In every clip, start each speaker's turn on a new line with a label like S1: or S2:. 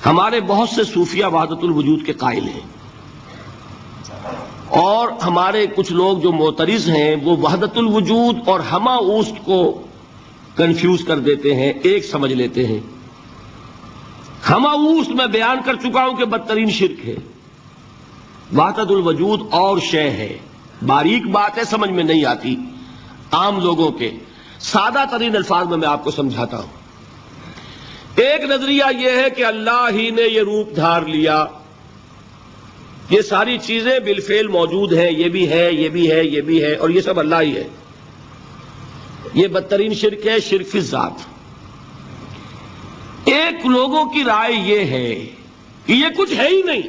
S1: ہمارے بہت سے صوفیہ وحدت الوجود کے قائل ہیں، اور ہمارے کچھ لوگ جو معترض ہیں وہ وحدت الوجود اور ہمہ اوست کو کنفیوز کر دیتے ہیں، ایک سمجھ لیتے ہیں۔ ہمہ اوست میں بیان کر چکا ہوں کہ بدترین شرک ہے، وحدت الوجود اور شے ہے، باریک بات ہے، سمجھ میں نہیں آتی عام لوگوں کے، سادہ ترین الفاظ میں آپ کو سمجھاتا ہوں۔ ایک نظریہ یہ ہے کہ اللہ ہی نے یہ روپ دھار لیا، یہ ساری چیزیں بالفعل موجود ہیں، یہ بھی ہے، یہ بھی ہے، یہ بھی ہے، اور یہ سب اللہ ہی ہے۔ یہ بدترین شرک ہے، شرک فی الذات۔ ایک لوگوں کی رائے یہ ہے کہ یہ کچھ ہے ہی نہیں،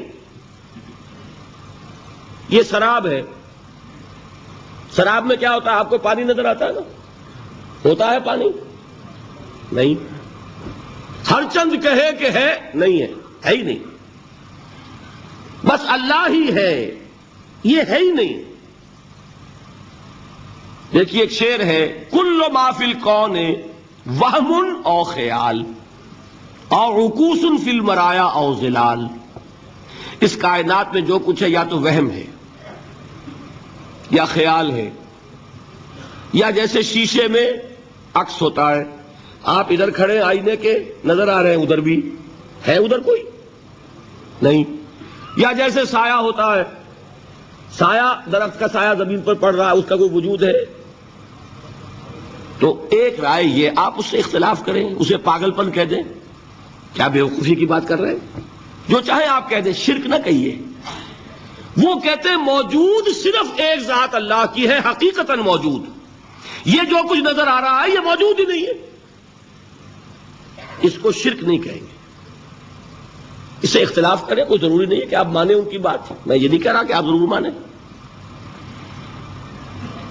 S1: یہ سراب ہے۔ سراب میں کیا ہوتا ہے؟ آپ کو پانی نظر آتا ہے نا؟ ہوتا ہے پانی؟ نہیں۔ ہر چند کہے کہ ہے، نہیں ہے، ہے ہی نہیں، بس اللہ ہی ہے، یہ ہے ہی نہیں۔ دیکھیے ایک شعر ہے، کل ما فی الکون وہم او خیال اور عکوس فی المرایا او ظلال۔ اس کائنات میں جو کچھ ہے یا تو وہم ہے، یا خیال ہے، یا جیسے شیشے میں عکس ہوتا ہے، آپ ادھر کھڑے آئینے کے نظر آ رہے ہیں، ادھر بھی ہے، ادھر کوئی نہیں۔ یا جیسے سایہ ہوتا ہے، سایہ، درخت کا سایہ زمین پر پڑ رہا ہے، اس کا کوئی وجود ہے؟ تو ایک رائے یہ، آپ اس سے اختلاف کریں، اسے پاگل پن کہہ دیں، کیا بیوقوفی کی بات کر رہے ہیں؟ جو چاہیں آپ کہہ دیں، شرک نہ کہیے۔ وہ کہتے ہیں موجود صرف ایک ذات اللہ کی ہے، حقیقتاً موجود، یہ جو کچھ نظر آ رہا ہے یہ موجود ہی نہیں ہے، اس کو شرک نہیں کہیں گے۔ اس سے اختلاف کریں، کوئی ضروری نہیں ہے کہ آپ مانیں ان کی بات، میں یہ نہیں کہہ رہا کہ آپ ضرور مانیں۔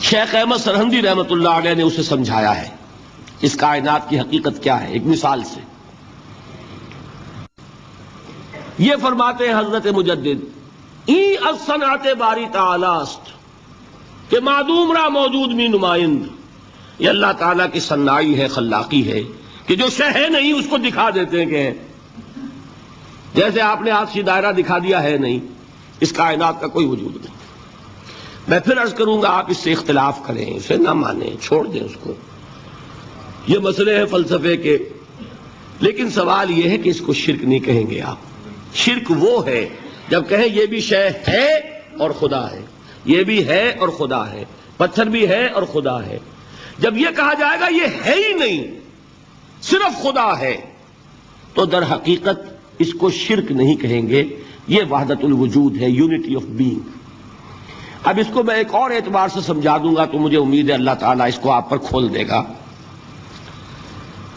S1: شیخ احمد سرہندی رحمۃ اللہ علیہ نے اسے سمجھایا ہے اس کائنات کی حقیقت کیا ہے، ایک مثال سے۔ یہ فرماتے ہیں حضرت مجدد، ای از صنعت باری تعالی است کہ معدوم را موجود می نمائند۔ یہ اللہ تعالیٰ کی صناعی ہے، خلاقی ہے، کہ جو شے ہے نہیں اس کو دکھا دیتے ہیں کہ ہے۔ جیسے آپ نے آج دائرہ دکھا دیا ہے نہیں، اس کائنات کا کوئی وجود نہیں۔ میں پھر عرض کروں گا، آپ اس سے اختلاف کریں، اسے نہ مانیں، چھوڑ دیں اس کو، یہ مسئلے ہیں فلسفے کے، لیکن سوال یہ ہے کہ اس کو شرک نہیں کہیں گے آپ۔ شرک وہ ہے جب کہیں یہ بھی شے ہے اور خدا ہے، یہ بھی ہے اور خدا ہے، پتھر بھی ہے اور خدا ہے۔ جب یہ کہا جائے گا یہ ہے ہی نہیں، صرف خدا ہے، تو در حقیقت اس کو شرک نہیں کہیں گے، یہ وحدت الوجود ہے، یونٹی آف بینگ۔ اب اس کو میں ایک اور اعتبار سے سمجھا دوں گا تو مجھے امید ہے اللہ تعالیٰ اس کو آپ پر کھول دے گا۔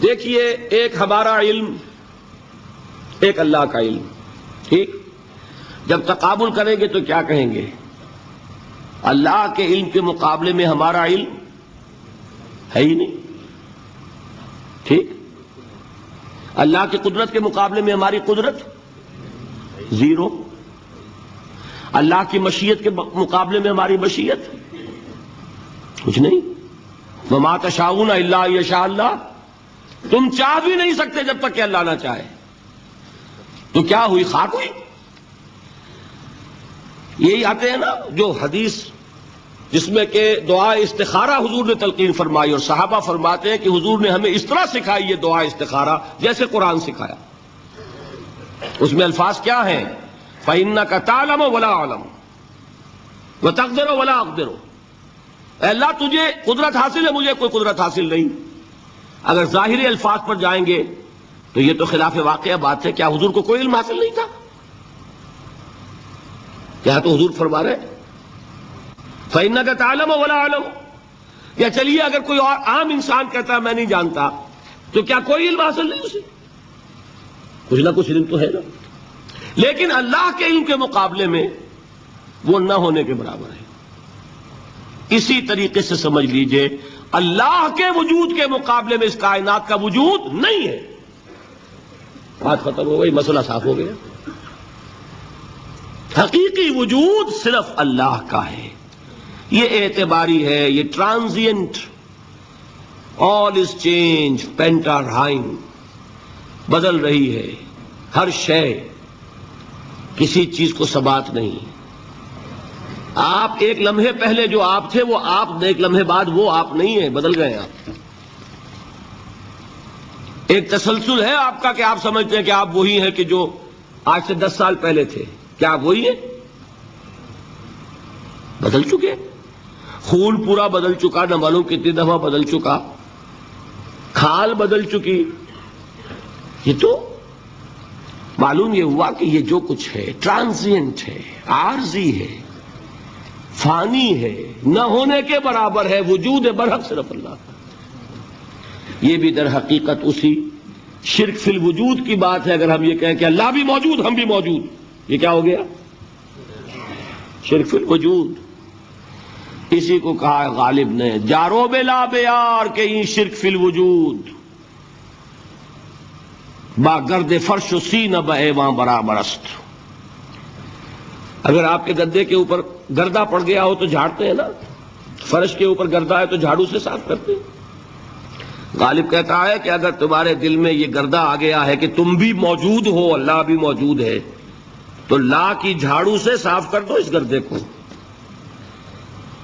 S1: دیکھیے، ایک ہمارا علم، ایک اللہ کا علم، ٹھیک؟ جب تقابل کریں گے تو کیا کہیں گے؟ اللہ کے علم کے مقابلے میں ہمارا علم ہے ہی نہیں، ٹھیک؟ اللہ کی قدرت کے مقابلے میں ہماری قدرت زیرو، اللہ کی مشیت کے مقابلے میں ہماری مشیت کچھ نہیں۔ وما تشاؤون الا ان یشاء اللہ، تم چاہ بھی نہیں سکتے جب تک کہ اللہ نہ چاہے۔ تو کیا ہوئی؟ خاک ہوئی۔ یہی آتے ہیں نا جو حدیث جس میں کہ دعا استخارہ حضور نے تلقین فرمائی، اور صحابہ فرماتے ہیں کہ حضور نے ہمیں اس طرح سکھائی یہ دعا استخارہ جیسے قرآن سکھایا۔ اس میں الفاظ کیا ہیں؟ فَإِنَّكَ تَعْلَمُ وَلَا أَعْلَمُ وَتَقْدِرُ وَلَا أَقْدِرُ۔ اے اللہ تجھے قدرت حاصل ہے، مجھے کوئی قدرت حاصل نہیں۔ اگر ظاہری الفاظ پر جائیں گے تو یہ تو خلاف واقعہ بات ہے۔ کیا حضور کو کوئی علم حاصل نہیں تھا؟ کیا تو حضور فرما رہے فَإِنَّكَ تَعْلَمُ وَلَا أَعْلَمُ۔ یا چلیے اگر کوئی اور عام انسان کہتا ہے میں نہیں جانتا، تو کیا کوئی علم حاصل نہیں اسے؟ کچھ نہ کچھ علم تو ہے نا۔ لیکن اللہ کے علم کے مقابلے میں وہ نہ ہونے کے برابر ہے۔ اسی طریقے سے سمجھ لیجئے، اللہ کے وجود کے مقابلے میں اس کائنات کا وجود نہیں ہے۔ بات ختم ہو گئی، مسئلہ صاف ہو گیا۔ حقیقی وجود صرف اللہ کا ہے، یہ اعتباری ہے، یہ ٹرانزینٹ، آل از چینج، پینٹا رائم، بدل رہی ہے، ہر شے کسی چیز کو ثبات نہیں. آپ ایک لمحے پہلے جو آپ تھے وہ آپ، ایک لمحے بعد وہ آپ نہیں ہیں، بدل گئے آپ. ایک تسلسل ہے آپ کا کہ آپ سمجھتے ہیں کہ آپ وہی ہیں کہ جو آج سے 10 سال پہلے تھے. کیا آپ وہی ہیں؟ بدل چکے. خون پورا بدل چکا، نہ معلوم کتنی دفعہ بدل چکا، کھال بدل چکی. یہ تو معلوم یہ ہوا کہ یہ جو کچھ ہے ٹرانزینٹ ہے، عارضی ہے، فانی ہے، نہ ہونے کے برابر ہے. وجود برحق صرف اللہ کا. یہ بھی در حقیقت اسی شرک فی الوجود کی بات ہے. اگر ہم یہ کہیں کہ اللہ بھی موجود ہم بھی موجود، یہ کیا ہو گیا؟ شرک فی الوجود. اسی کو کہا ہے غالب نے جارو بلا بیار کہ این شرک فی الوجود، با گرد فرش و سینہ بہ برابر است. اگر آپ کے گدے کے اوپر گردہ پڑ گیا ہو تو جھاڑتے ہیں نا، فرش کے اوپر گردہ ہے تو جھاڑو سے صاف کرتے ہیں. غالب کہتا ہے کہ اگر تمہارے دل میں یہ گردہ آ گیا ہے کہ تم بھی موجود ہو، اللہ بھی موجود ہے، تو لا کی جھاڑو سے صاف کر دو اس گردے کو،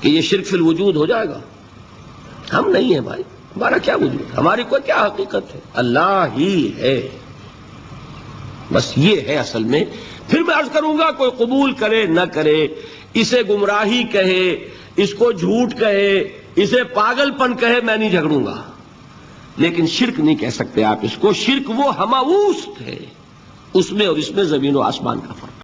S1: کہ یہ شرک فی الوجود ہو جائے گا. ہم نہیں ہیں بھائی، ہمارا کیا وجود، ہماری کوئی کیا حقیقت ہے، اللہ ہی ہے. بس یہ ہے اصل میں. پھر میں عرض کروں گا کوئی قبول کرے نہ کرے، اسے گمراہی کہے، اس کو جھوٹ کہے، اسے پاگل پن کہے، میں نہیں جھگڑوں گا. لیکن شرک نہیں کہہ سکتے آپ اس کو. شرک وہ ہماوست ہے، اس میں اور اس میں زمین و آسمان کا فرق.